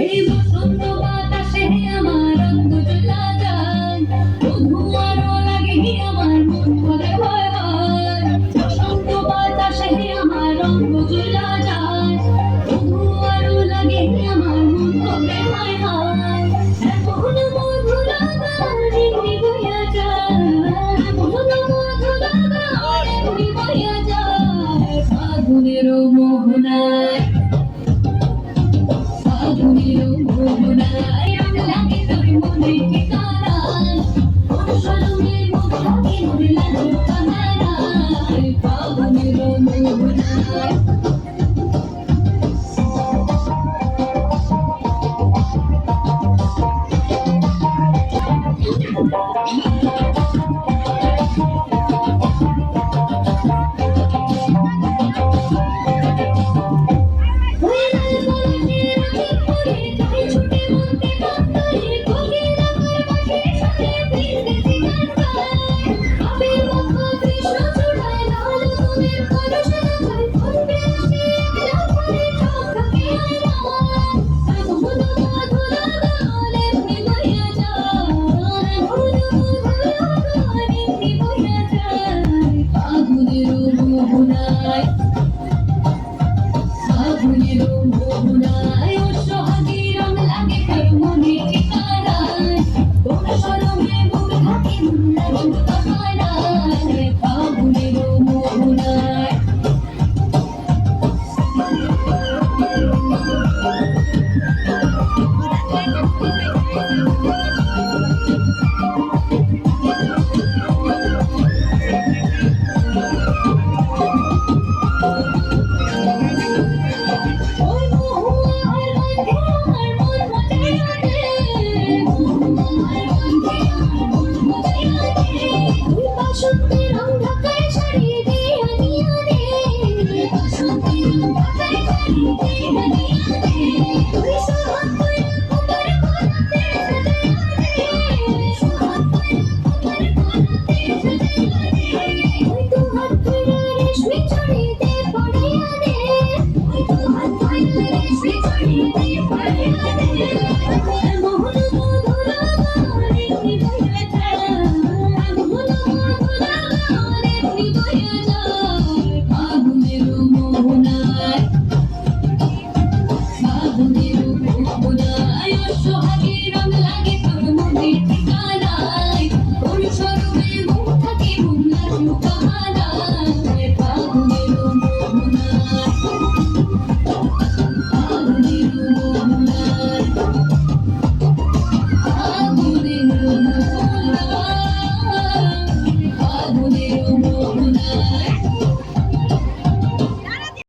এই বসন্ত বাতাসে আমার রঙ জ্বলা যায়, বধূ আরো লাগে আমার মন করে হয় হয়। বসন্ত বাতাসে আমার রঙ জ্বলা যায়, বধূ আরো লাগে আমার মন করে হয় হয়। এমন মধুর গান এমনি বইয়া যায়, এমন মধুর গান এমনি বইয়া যায়। ফাগুনের মোহনায়, ফাগুনের মোহনায় রং লাগে তোর মনে ঠিকানায়, অনুসরণের মুখ লাগে মোর লাগে কাহারায়। ফাগুনের মোহনায়